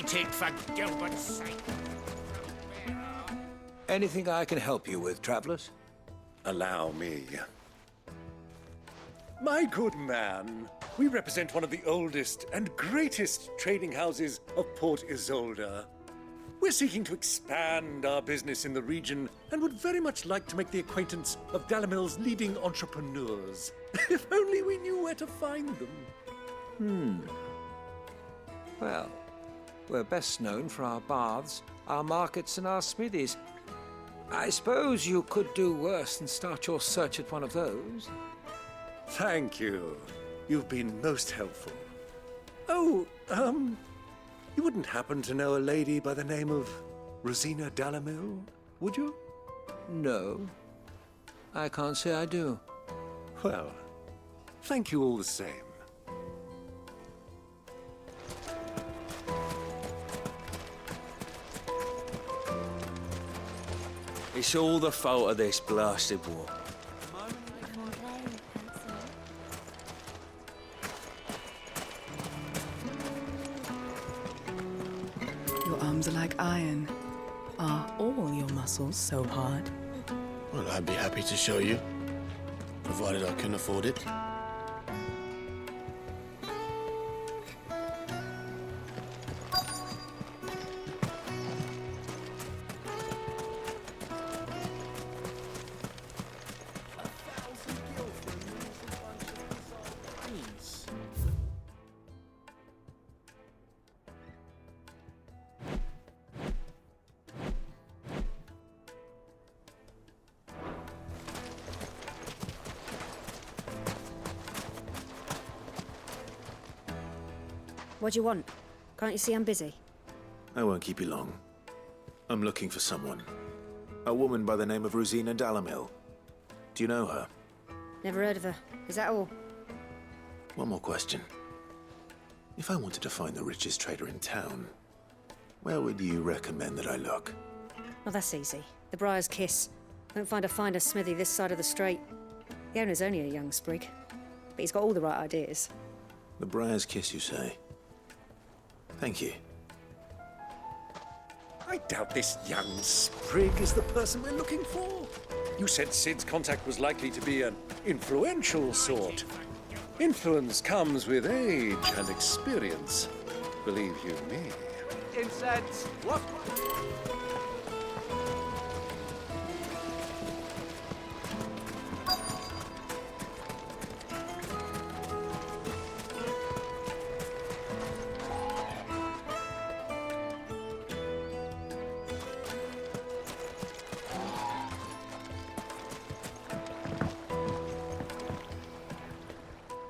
Light it, for Gilbert's sake. Anything I can help you with, travelers? Allow me. My good man, we represent one of the oldest and greatest trading houses of Port Isolde. We're seeking to expand our business in the region and would very much like to make the acquaintance of Dalamil's leading entrepreneurs. If only we knew where to find them. Well, we're best known for our baths, our markets, and our smithies. I suppose you could do worse than start your search at one of those. Thank you. You've been most helpful. Oh, you wouldn't happen to know a lady by the name of Rosina Dalamil, would you? No, I can't say I do. Well, thank you all the same. It's all the fault of this blasted war. Your arms are like iron. Are all your muscles so hard? Well, I'd be happy to show you, provided I can afford it. What do you want? Can't you see I'm busy? I won't keep you long. I'm looking for someone. A woman by the name of Rosina Dalamil. Do you know her? Never heard of her. Is that all? One more question. If I wanted to find the richest trader in town, where would you recommend that I look? Well, that's easy. The Briar's Kiss. Won't find a finer smithy this side of the strait. The owner's only a young sprig, but he's got all the right ideas. The Briar's Kiss, you say? Thank you. I doubt this young sprig is the person we're looking for. You said Sid's contact was likely to be an influential sort. Influence comes with age and experience. Believe you me. Incense! What?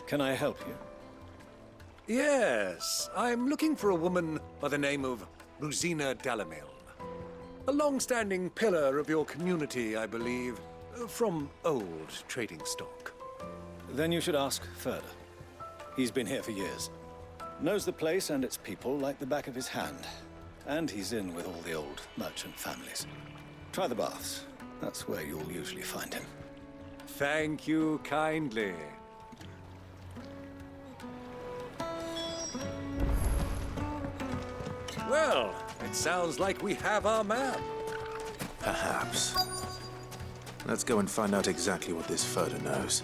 Can I help you? Yes, I'm looking for a woman by the name of Rosina Dalamil. A long-standing pillar of your community, I believe, from old trading stock. Then you should ask further. He's been here for years. Knows the place and its people like the back of his hand. And he's in with all the old merchant families. Try the baths. That's where you'll usually find him. Thank you kindly. Well, it sounds like we have our man. Perhaps. Let's go and find out exactly what this Furder knows.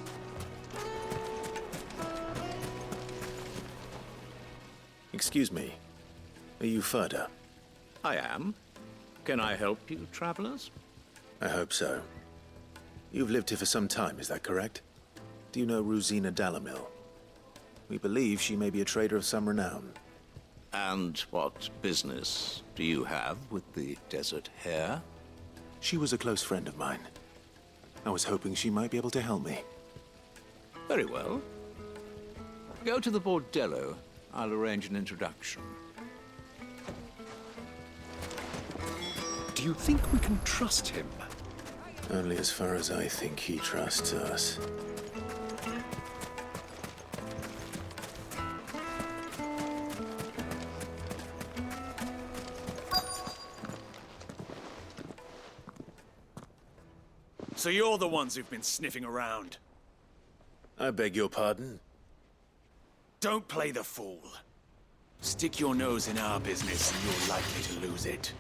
Excuse me. Are you Furder? I am. Can I help you, travelers? I hope so. You've lived here for some time, is that correct? Do you know Rosina Dalamil? We believe she may be a trader of some renown. And what business do you have with the desert hare? She was a close friend of mine. I was hoping she might be able to help me. Very well. Go to the bordello. I'll arrange an introduction. Do you think we can trust him? Only as far as I think he trusts us. So you're the ones who've been sniffing around. I beg your pardon? Don't play the fool. Stick your nose in our business and you're likely to lose it.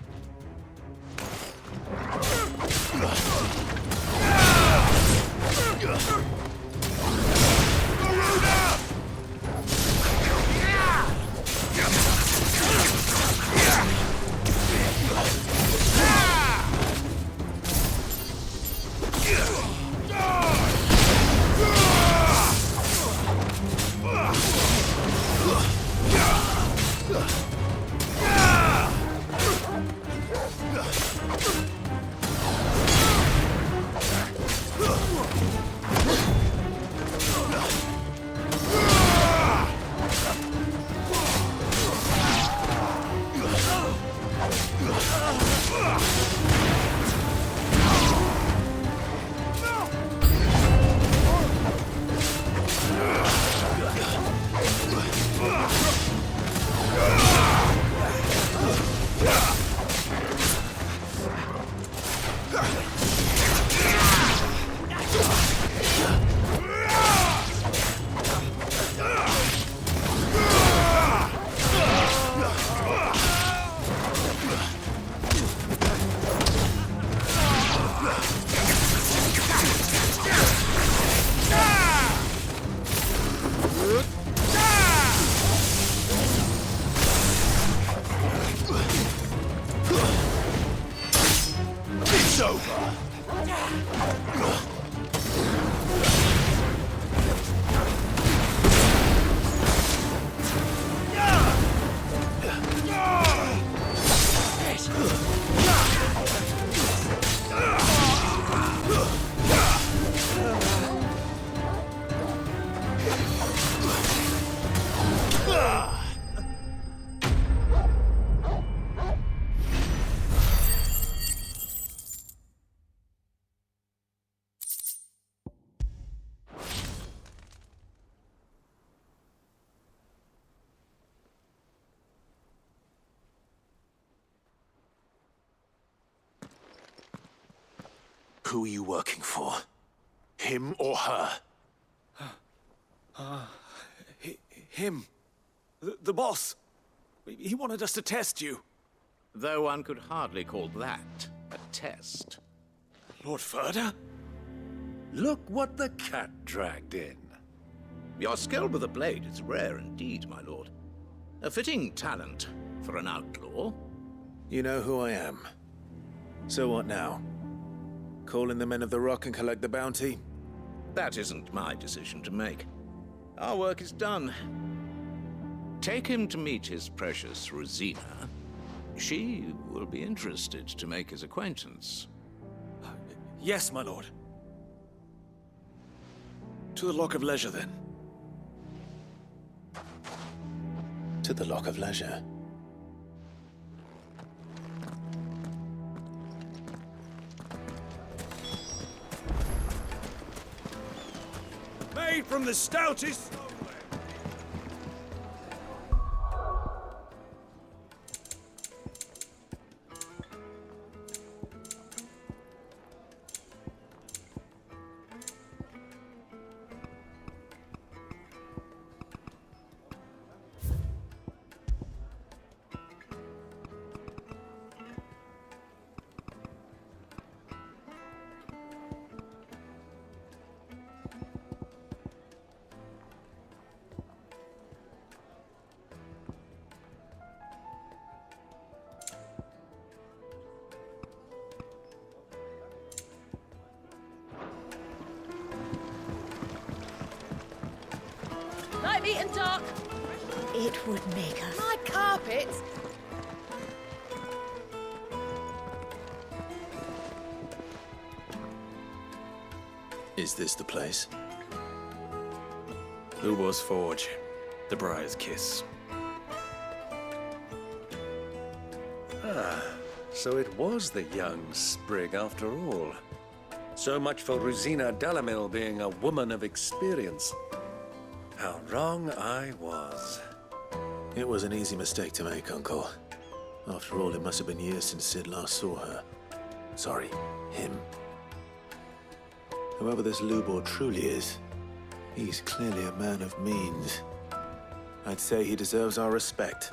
Who are you working for? Him or her? Him. The boss. He wanted us to test you. Though one could hardly call that a test. Lord Furder? Look what the cat dragged in. Your skill with the blade is rare indeed, my lord. A fitting talent for an outlaw. You know who I am. So what now? Call in the Men of the Rock and collect the bounty? That isn't my decision to make. Our work is done. Take him to meet his precious Rosina. She will be interested to make his acquaintance. Yes, my lord. To the Lock of Leisure, then. To the Lock of Leisure. Made from the stoutest... Light, meat and dark. It would make us. My carpet. Is this the place? Lubor's Forge. The Briar's Kiss. So it was the young sprig after all. So much for Rosina Dalamil being a woman of experience. How wrong I was. It was an easy mistake to make, Uncle. After all, it must have been years since Sid last saw her. Sorry, him. Whoever this Lubor truly is, he's clearly a man of means. I'd say he deserves our respect.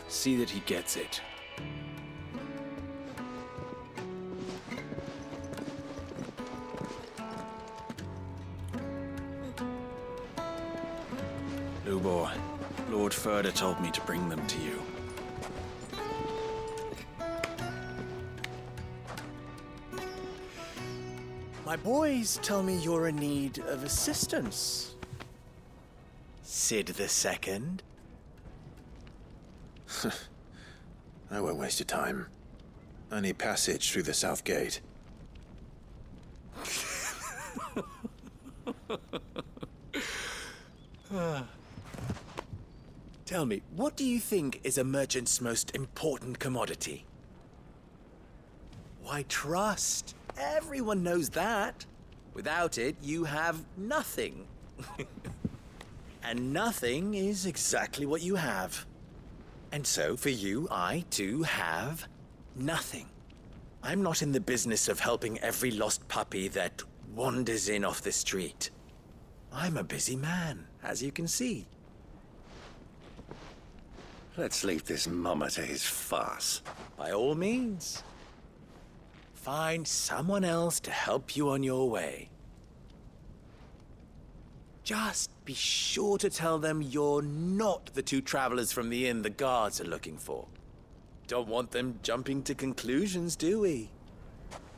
See that he gets it. Lubor, Lord Furder told me to bring them to you. My boys tell me you're in need of assistance. Sid the Second? I won't waste your time. I need passage through the south gate. Tell me, what do you think is a merchant's most important commodity? Why, trust. Everyone knows that. Without it, you have nothing. And nothing is exactly what you have. And so, for you, I, too, have nothing. I'm not in the business of helping every lost puppy that wanders in off the street. I'm a busy man, as you can see. Let's leave this mummer to his farce. By all means. Find someone else to help you on your way. Just be sure to tell them you're not the two travelers from the inn the guards are looking for. Don't want them jumping to conclusions, do we?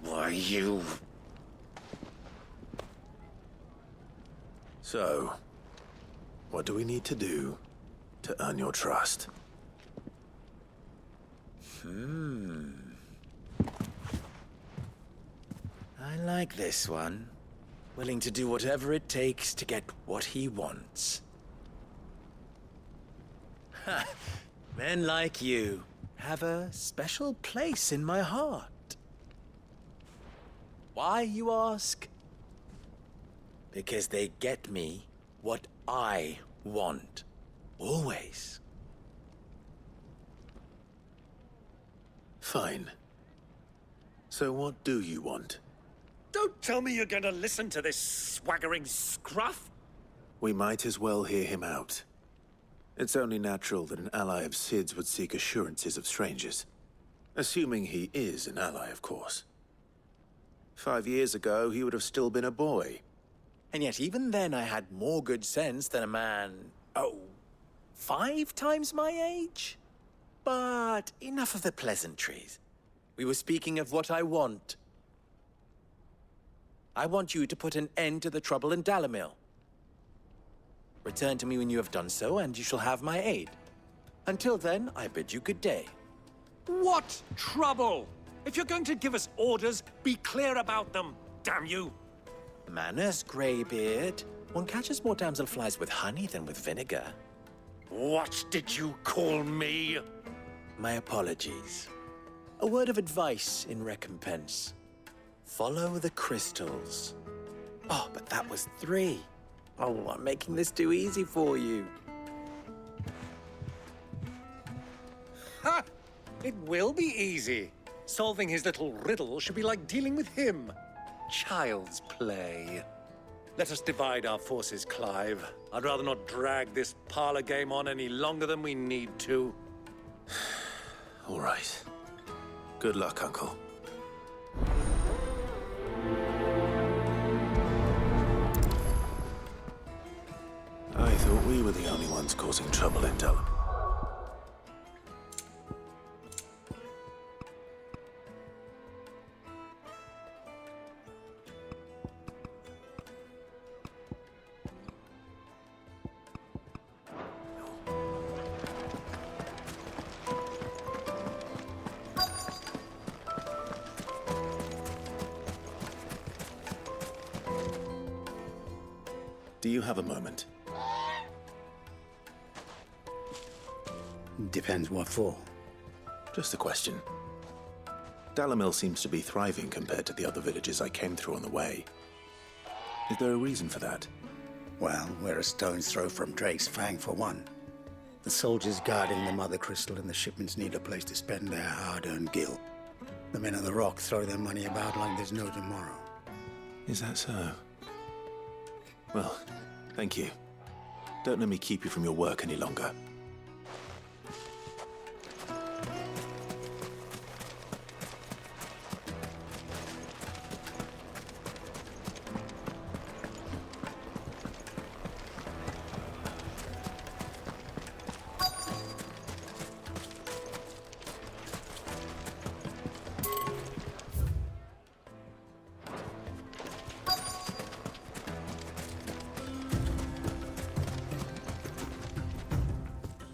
Why, you... So, what do we need to do to earn your trust? I like this one. Willing to do whatever it takes to get what he wants. Ha! Men like you have a special place in my heart. Why, you ask? Because they get me what I want. Always. Fine. So what do you want? Don't tell me you're gonna listen to this swaggering scruff! We might as well hear him out. It's only natural that an ally of Sid's would seek assurances of strangers. Assuming he is an ally, of course. 5 years ago, he would have still been a boy. And yet even then I had more good sense than a man, 5 times my age? But enough of the pleasantries. We were speaking of what I want. I want you to put an end to the trouble in Dalamil. Return to me when you have done so, and you shall have my aid. Until then, I bid you good day. What trouble? If you're going to give us orders, be clear about them, damn you! Manners, Greybeard. One catches more damselflies with honey than with vinegar. What did you call me? My apologies. A word of advice in recompense. Follow the crystals. Oh, but that was 3. Oh, I'm making this too easy for you. Ha! It will be easy. Solving his little riddle should be like dealing with him. Child's play. Let us divide our forces, Clive. I'd rather not drag this parlor game on any longer than we need to. All right. Good luck, Uncle. I thought we were the only ones causing trouble in Dalamil. Do you have a moment? Depends what for. Just a question. Dalamil seems to be thriving compared to the other villages I came through on the way. Is there a reason for that? Well, we're a stone's throw from Drake's Fang for one. The soldiers guarding the Mother Crystal and the shipments need a place to spend their hard-earned gil. The men of the Rock throw their money about like there's no tomorrow. Is that so? Well, thank you. Don't let me keep you from your work any longer.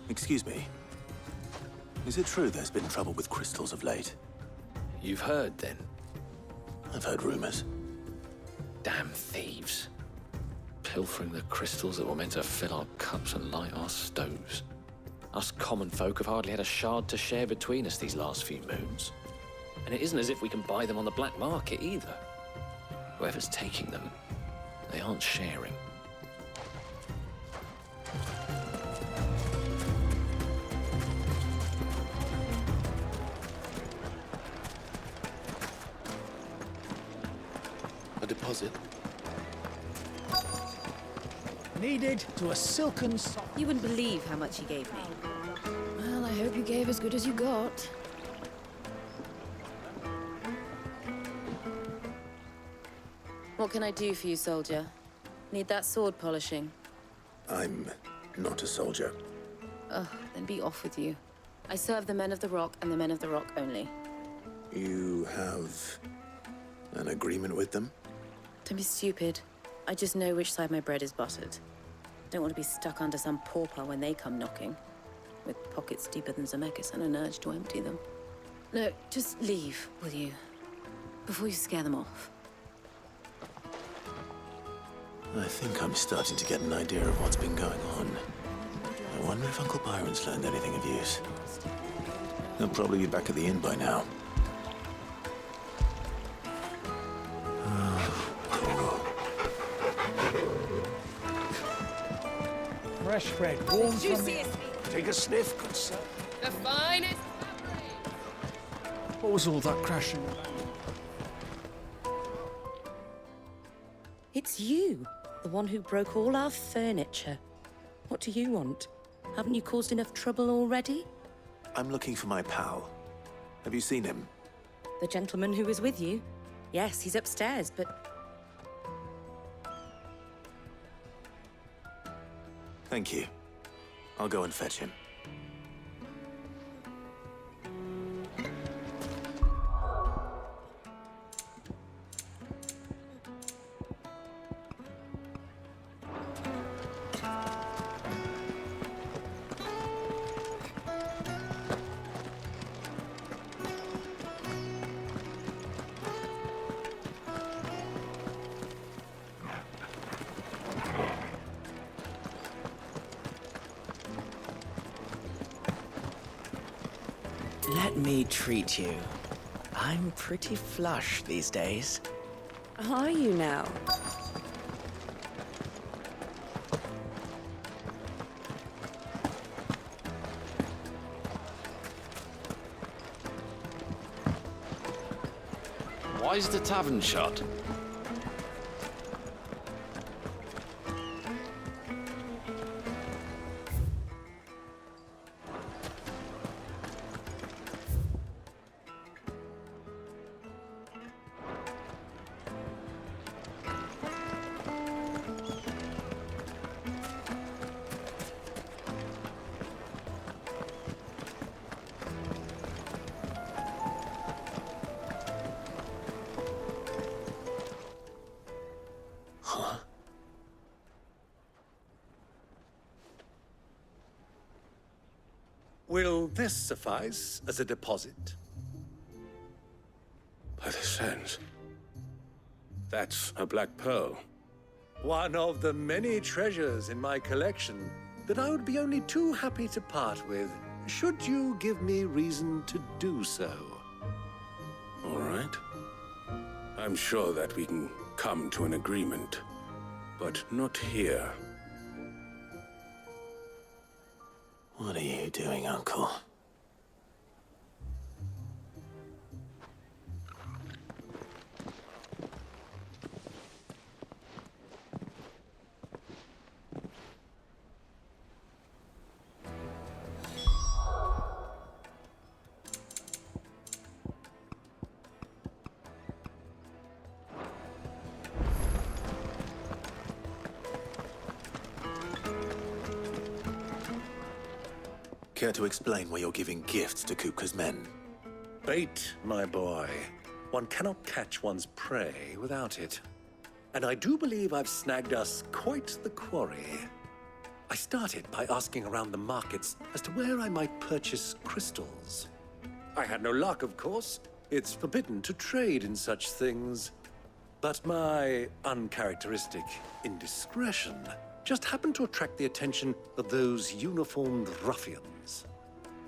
Excuse me. Is it true there's been trouble with crystals of late? You've heard, then? I've heard rumors. Damn thieves. Pilfering the crystals that were meant to fill our cups and light our stoves. Us common folk have hardly had a shard to share between us these last few moons. And it isn't as if we can buy them on the black market either. Whoever's taking them, they aren't sharing. Deposit. Needed to a silken sock. You wouldn't believe how much he gave me. Well, I hope you gave as good as you got. What can I do for you, soldier? Need that sword polishing? I'm not a soldier. Ugh, then be off with you. I serve the men of the Rock and the men of the Rock only. You have an agreement with them? Don't be stupid. I just know which side my bread is buttered. Don't want to be stuck under some pauper when they come knocking. With pockets deeper than Zemeckis and an urge to empty them. No, just leave, will you? Before you scare them off. I think I'm starting to get an idea of what's been going on. I wonder if Uncle Byron's learned anything of use. He'll probably be back at the inn by now. Fresh bread, warm from the... Juiciest meat. Take a sniff, good sir. The finest fabric. What was all that crashing? It's you, the one who broke all our furniture. What do you want? Haven't you caused enough trouble already? I'm looking for my pal. Have you seen him? The gentleman who was with you? Yes, he's upstairs, but... Thank you. I'll go and fetch him. Let me treat you. I'm pretty flush these days. Are you now? Why's the tavern shut? Will this suffice as a deposit? By the sands. That's a black pearl. One of the many treasures in my collection that I would be only too happy to part with, should you give me reason to do so. All right. I'm sure that we can come to an agreement, but not here. What are you doing, Uncle? Care to explain why you're giving gifts to Kupka's men? Bait, my boy. One cannot catch one's prey without it. And I do believe I've snagged us quite the quarry. I started by asking around the markets as to where I might purchase crystals. I had no luck, of course. It's forbidden to trade in such things. But my uncharacteristic indiscretion just happened to attract the attention of those uniformed ruffians.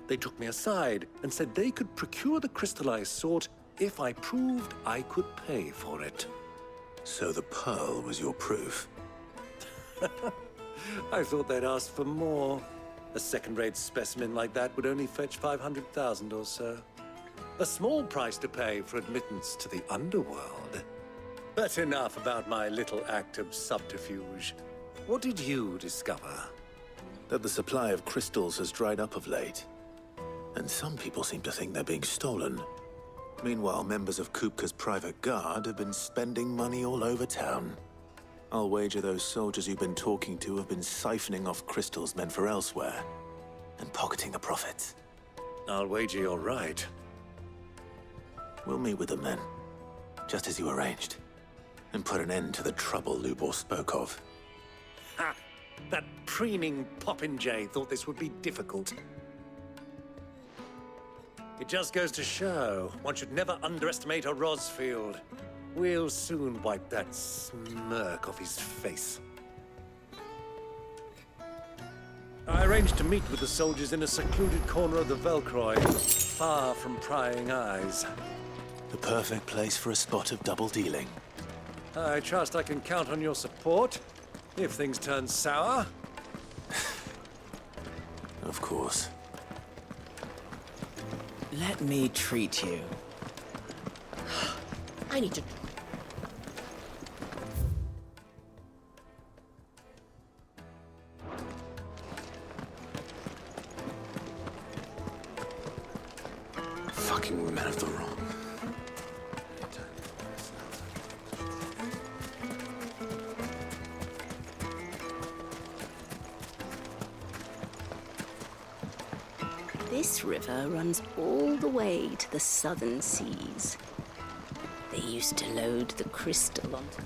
They took me aside and said they could procure the crystal I sought if I proved I could pay for it. So the pearl was your proof? I thought they'd asked for more. A second-rate specimen like that would only fetch 500,000 or so. A small price to pay for admittance to the underworld. But enough about my little act of subterfuge. What did you discover? That the supply of crystals has dried up of late. And some people seem to think they're being stolen. Meanwhile, members of Kupka's private guard have been spending money all over town. I'll wager those soldiers you've been talking to have been siphoning off crystals meant for elsewhere, and pocketing the profits. I'll wager you're right. We'll meet with them then, just as you arranged, and put an end to the trouble Lubor spoke of. Ha! That preening popinjay thought this would be difficult. It just goes to show one should never underestimate a Rosfield. We'll soon wipe that smirk off his face. I arranged to meet with the soldiers in a secluded corner of the Velcroy, far from prying eyes. The perfect place for a spot of double dealing. I trust I can count on your support, if things turn sour. Of course. Let me treat you. I need to... Fucking women of the wrong. This river runs all the way to the southern seas. They used to load the crystal onto...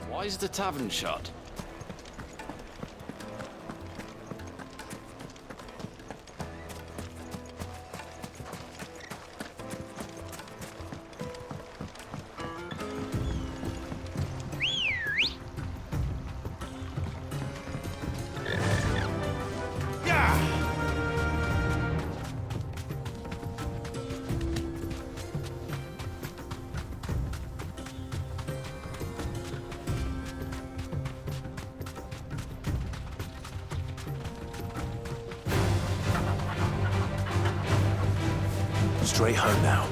Why is the tavern shut? Straight home now.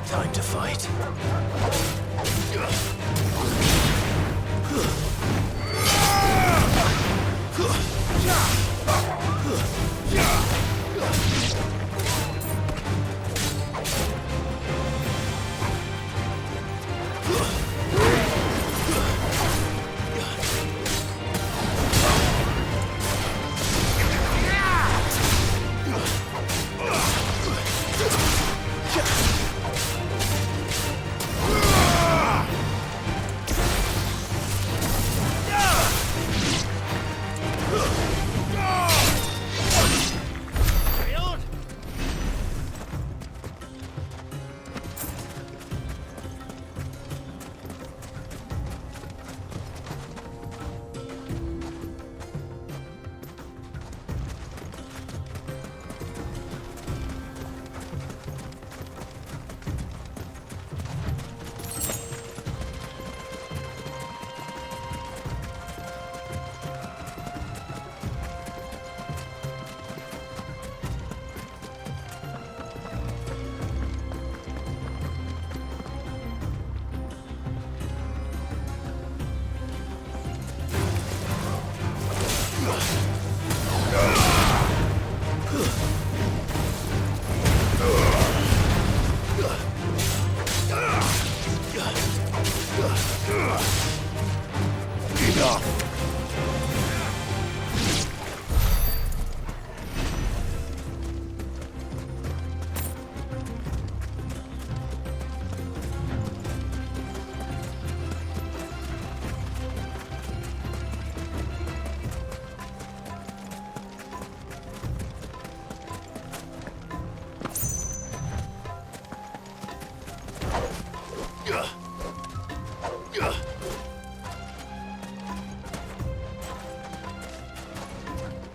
Time to fight.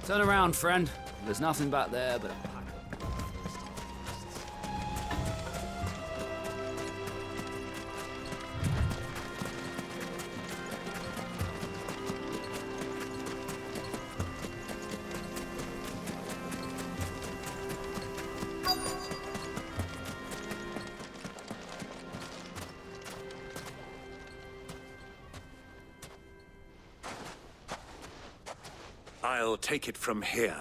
Turn around, friend. There's nothing back there but a pack of... I'll take it from here.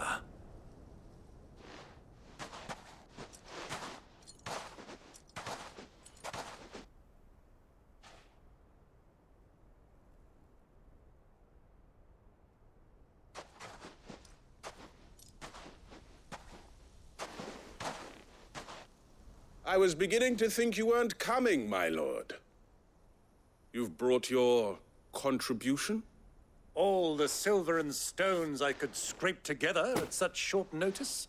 I was beginning to think you weren't coming, my lord. You've brought your contribution? All the silver and stones I could scrape together at such short notice?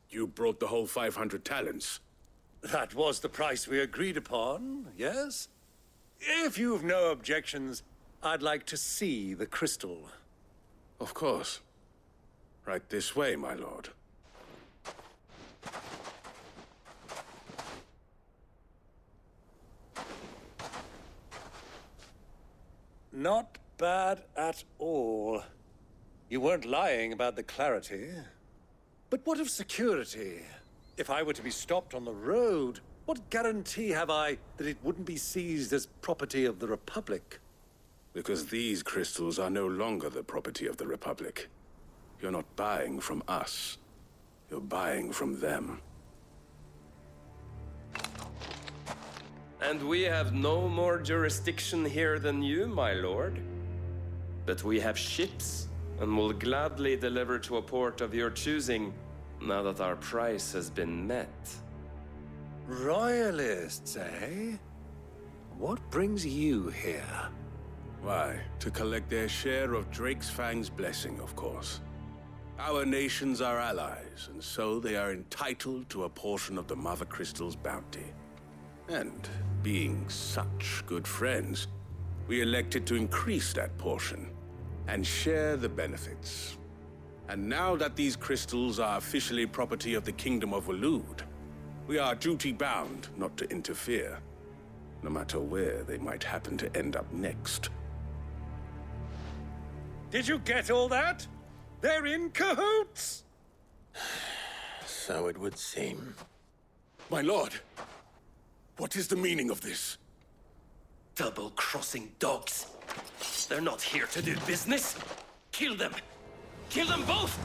You brought the whole 500 talents. That was the price we agreed upon, yes? If you've no objections, I'd like to see the crystal. Of course. Right this way, my lord. Not bad at all. You weren't lying about the clarity. But what of security? If I were to be stopped on the road, what guarantee have I that it wouldn't be seized as property of the Republic? Because these crystals are no longer the property of the Republic. You're not buying from us. You're buying from them. And we have no more jurisdiction here than you, my lord. But we have ships, and will gladly deliver to a port of your choosing, now that our price has been met. Royalists, eh? What brings you here? Why, to collect their share of Drake's Fang's blessing, of course. Our nations are allies, and so they are entitled to a portion of the Mother Crystal's bounty. And being such good friends, we elected to increase that portion and share the benefits. And now that these crystals are officially property of the Kingdom of Waloed, we are duty-bound not to interfere, no matter where they might happen to end up next. Did you get all that? They're in cahoots! So it would seem. My lord, what is the meaning of this? Double-crossing dogs. They're not here to do business. Kill them. Kill them both!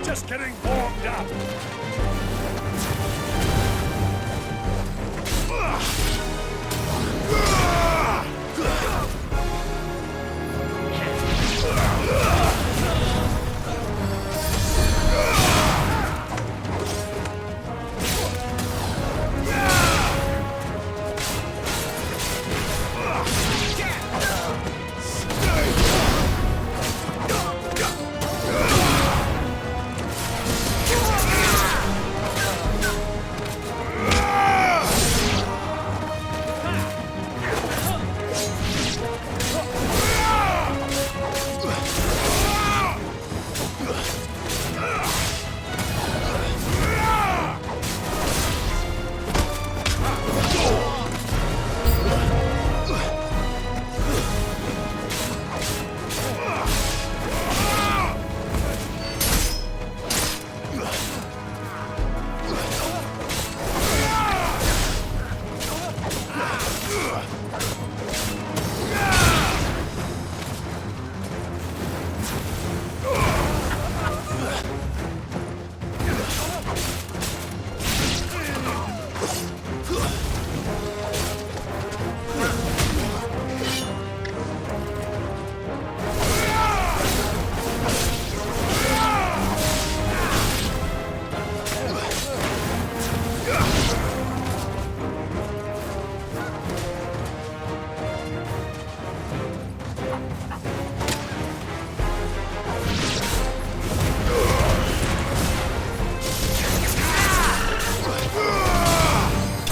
Just getting warmed up.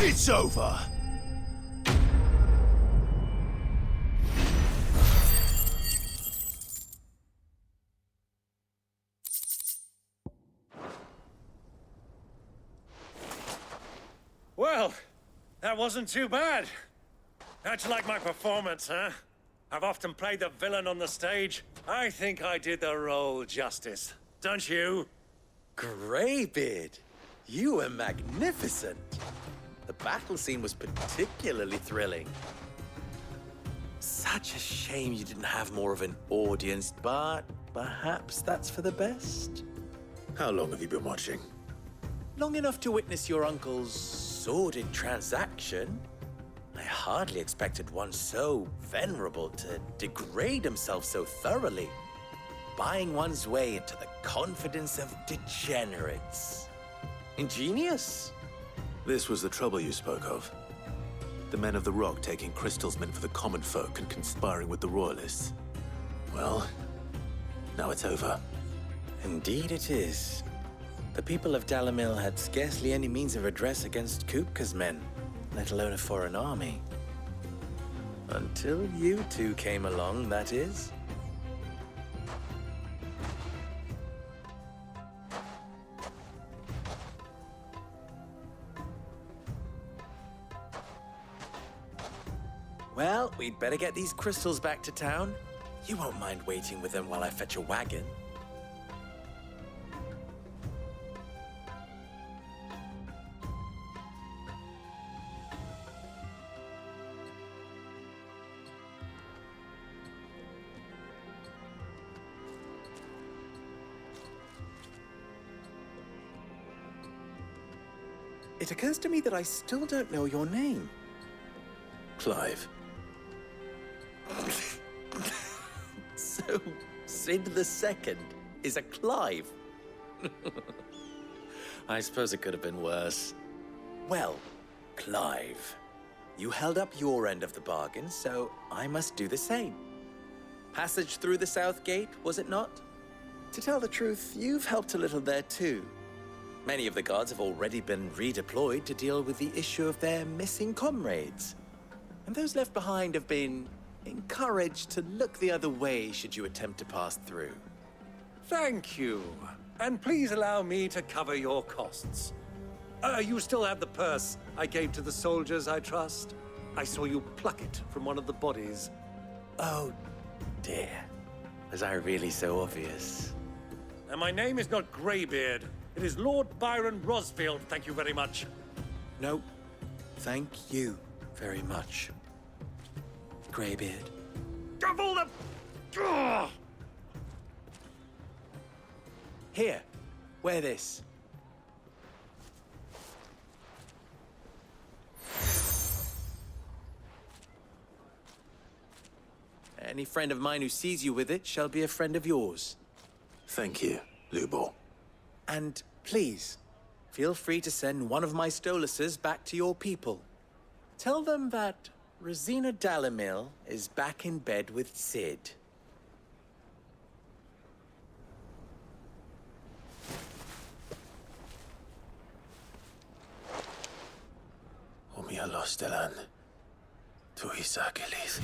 It's over. Well, that wasn't too bad. How'd you like my performance, huh? I've often played the villain on the stage. I think I did the role justice. Don't you? Greybeard, you were magnificent. The battle scene was particularly thrilling. Such a shame you didn't have more of an audience, but perhaps that's for the best. How long have you been watching? Long enough to witness your uncle's sordid transaction. I hardly expected one so venerable to degrade himself so thoroughly, buying one's way into the confidence of degenerates. Ingenious. This was the trouble you spoke of. The men of the Rock taking crystals meant for the common folk and conspiring with the Royalists. Well, now it's over. Indeed it is. The people of Dalamil had scarcely any means of redress against Kupka's men, let alone a foreign army. Until you two came along, that is. Well, we'd better get these crystals back to town. You won't mind waiting with them while I fetch a wagon. It occurs to me that I still don't know your name. Clive. So, Sid the Second is a Clive. I suppose it could have been worse. Well, Clive, you held up your end of the bargain, so I must do the same. Passage through the South Gate, was it not? To tell the truth, you've helped a little there too. Many of the guards have already been redeployed to deal with the issue of their missing comrades. And those left behind have been encouraged to look the other way should you attempt to pass through. Thank you. And please allow me to cover your costs. You still have the purse I gave to the soldiers, I trust? I saw you pluck it from one of the bodies. Oh, dear. Was I really so obvious? And my name is not Greybeard. It is Lord Byron Rosfield, thank you very much. No, thank you very much, Greybeard. Double the... Ugh! Here, wear this. Any friend of mine who sees you with it shall be a friend of yours. Thank you, Lubor. And please, feel free to send one of my Stoluses back to your people. Tell them that Rosina Dalamil is back in bed with Sid. Omia Lostelan. Tu Isakelis.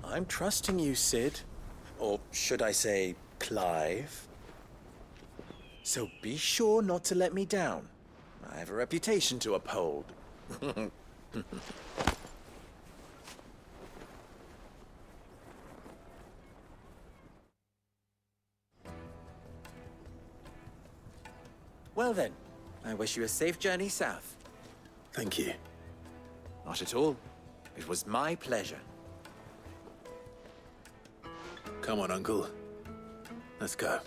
I'm trusting you, Sid. Or should I say, Clive? So be sure not to let me down. I have a reputation to uphold. Well then, I wish you a safe journey south. Thank you. Not at all. It was my pleasure. Come on, Uncle. Let's go.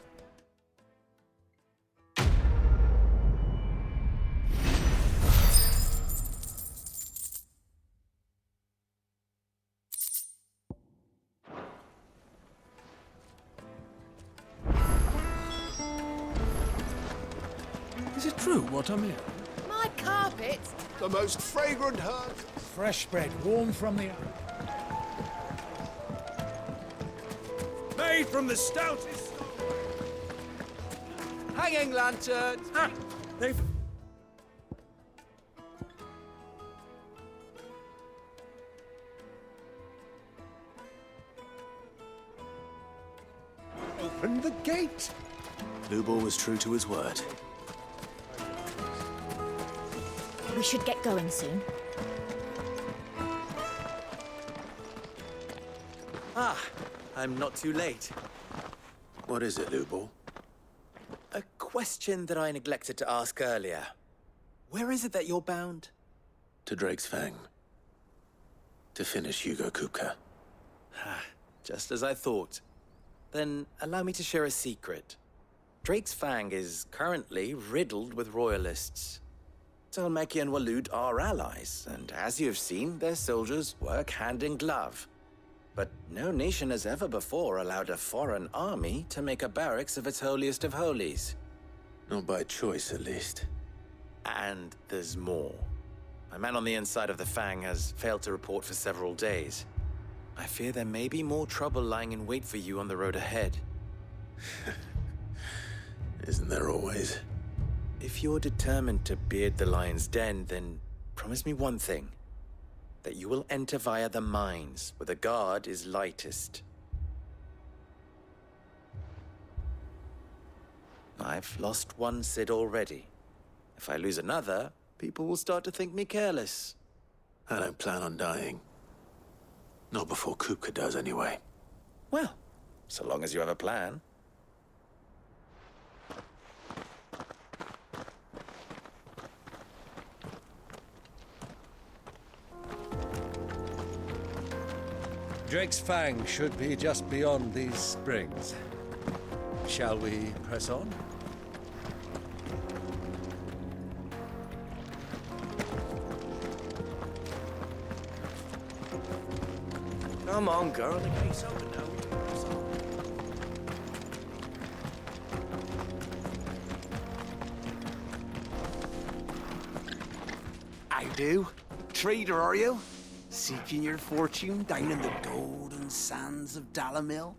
Is it true what I'm hearing? My carpet! The most fragrant herbs. Fresh bread, warm from the... Made from the stoutest... Hanging lanterns! Ah! They've... opened the gate! Lubor was true to his word. We should get going soon. Ah, I'm not too late. What is it, Lubor? A question that I neglected to ask earlier. Where is it that you're bound? To Drake's Fang. To finish Hugo Kupka. Just as I thought. Then allow me to share a secret. Drake's Fang is currently riddled with royalists. Talmeki and Walud are allies, and as you have seen, their soldiers work hand in glove. But no nation has ever before allowed a foreign army to make a barracks of its holiest of holies. Not by choice, at least. And there's more. A man on the inside of the Fang has failed to report for several days. I fear there may be more trouble lying in wait for you on the road ahead. Isn't there always? If you're determined to beard the lion's den, then promise me one thing. That you will enter via the mines, where the guard is lightest. I've lost one Cid already. If I lose another, people will start to think me careless. I don't plan on dying. Not before Kupka does, anyway. Well, so long as you have a plan. Drake's Fang should be just beyond these springs. Shall we press on? Come on, girl, the gate's open now. I do. Trader, are you? Seeking your fortune down in the golden sands of Dalamil?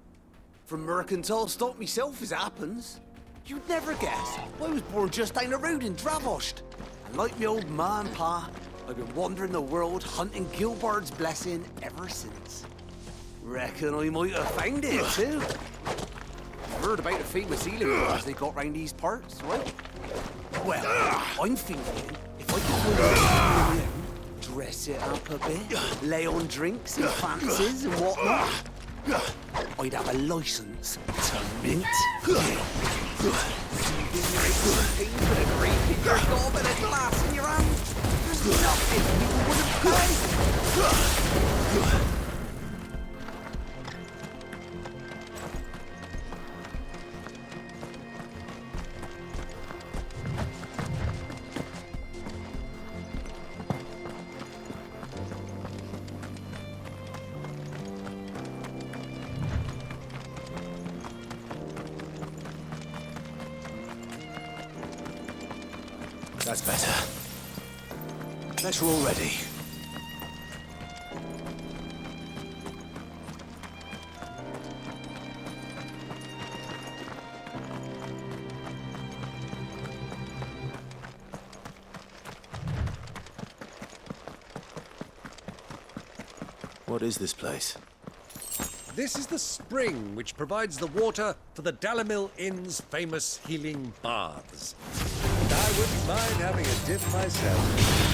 From mercantile stock myself, as it happens. You'd never guess. I was born just down the road in Dravost. And like me old ma and pa, I've been wandering the world hunting Gilbard's blessing ever since. Reckon I might have found it, too. You've heard about the famous healing bars they got round these parts, right? Well, I'm thinking if I could find dress it up a bit, lay on drinks and fancies and whatnot, I'd have a license to mint. With a great big gob and a glass in your hand, there's nothing you wouldn't pay. That's better. Let's roll ready. What is this place? This is the spring which provides the water for the Dalamil Inn's famous healing baths. And I wouldn't mind having a dip myself.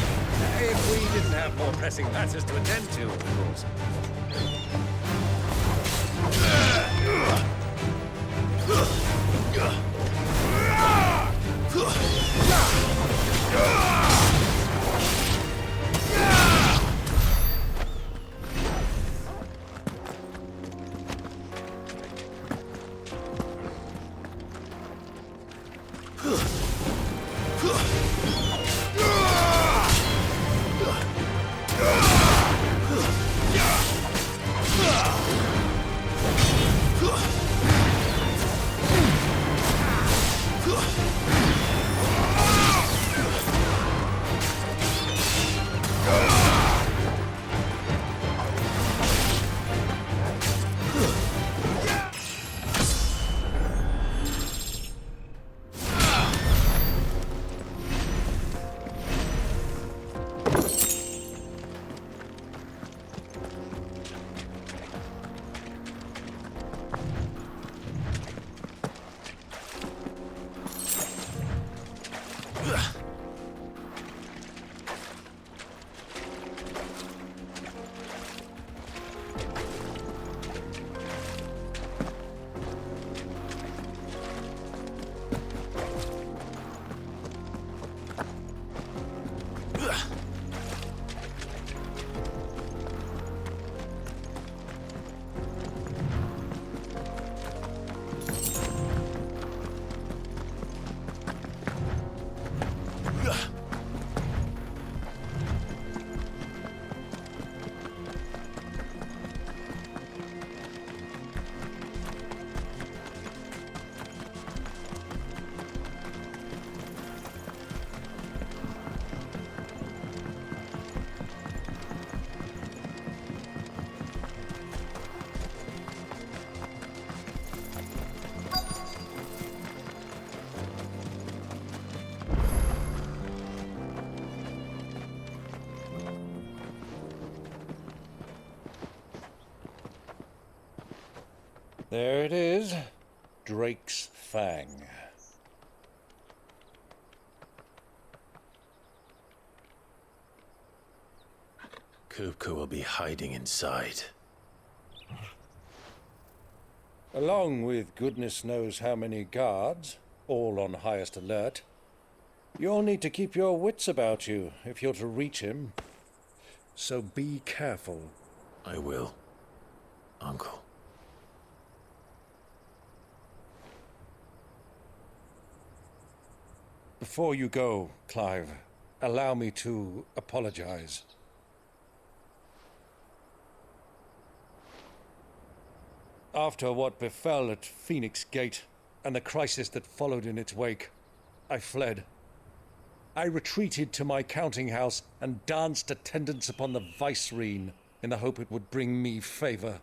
If we didn't have more pressing matters to attend to, of course. There it is, Drake's Fang. Kupka will be hiding inside. Along with goodness knows how many guards, all on highest alert, you'll need to keep your wits about you if you're to reach him. So be careful. I will, Uncle. Before you go, Clive, allow me to apologize. After what befell at Phoenix Gate and the crisis that followed in its wake, I fled. I retreated to my counting house and danced attendance upon the vicereine in the hope it would bring me favor.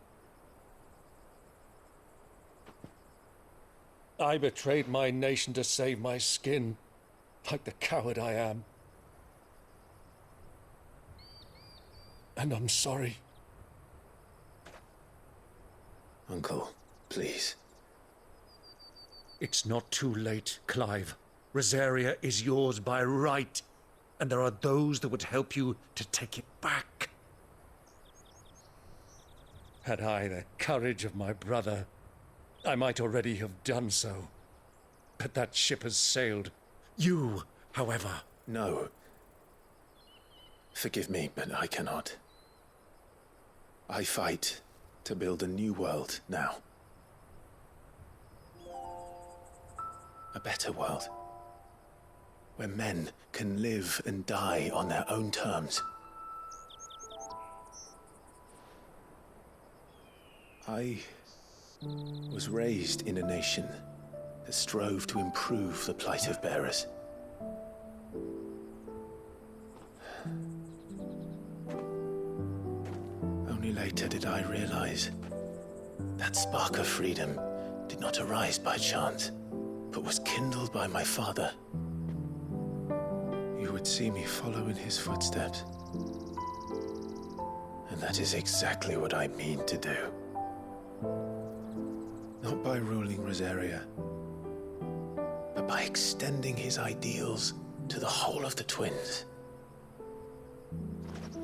I betrayed my nation to save my skin, like the coward I am. And I'm sorry. Uncle, please. It's not too late, Clive. Rosaria is yours by right, and there are those that would help you to take it back. Had I the courage of my brother, I might already have done so. But that ship has sailed. You, however... No. Forgive me, but I cannot. I fight to build a new world now. A better world. Where men can live and die on their own terms. I was raised in a nation that strove to improve the plight of bearers. Only later did I realize that spark of freedom did not arise by chance, but was kindled by my father. You would see me follow in his footsteps. And that is exactly what I mean to do. Not by ruling Rosaria, but by extending his ideals to the whole of the twins.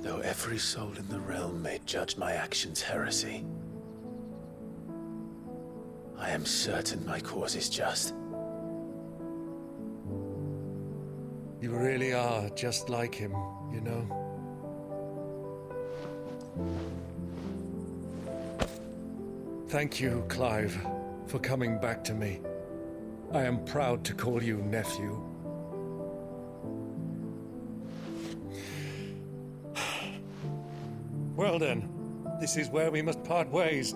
Though every soul in the realm may judge my actions heresy, I am certain my cause is just. You really are just like him, you know? Thank you, Clive, for coming back to me. I am proud to call you nephew. Well then, this is where we must part ways.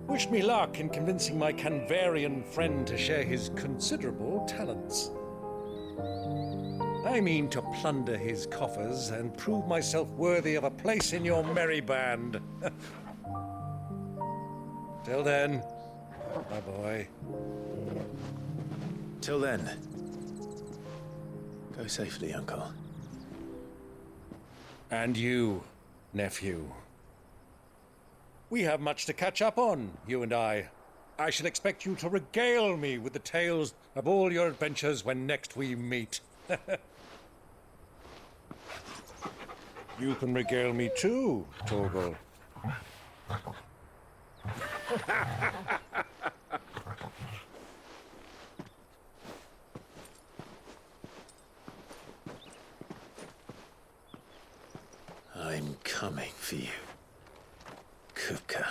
Wish me luck in convincing my Canvarian friend to share his considerable talents. I mean to plunder his coffers and prove myself worthy of a place in your merry band. Till then, my boy. Till then, go safely, Uncle. And you, nephew. We have much to catch up on, you and I. I shall expect you to regale me with the tales of all your adventures when next we meet. You can regale me too, Torgal. I'm coming for you, Kupka.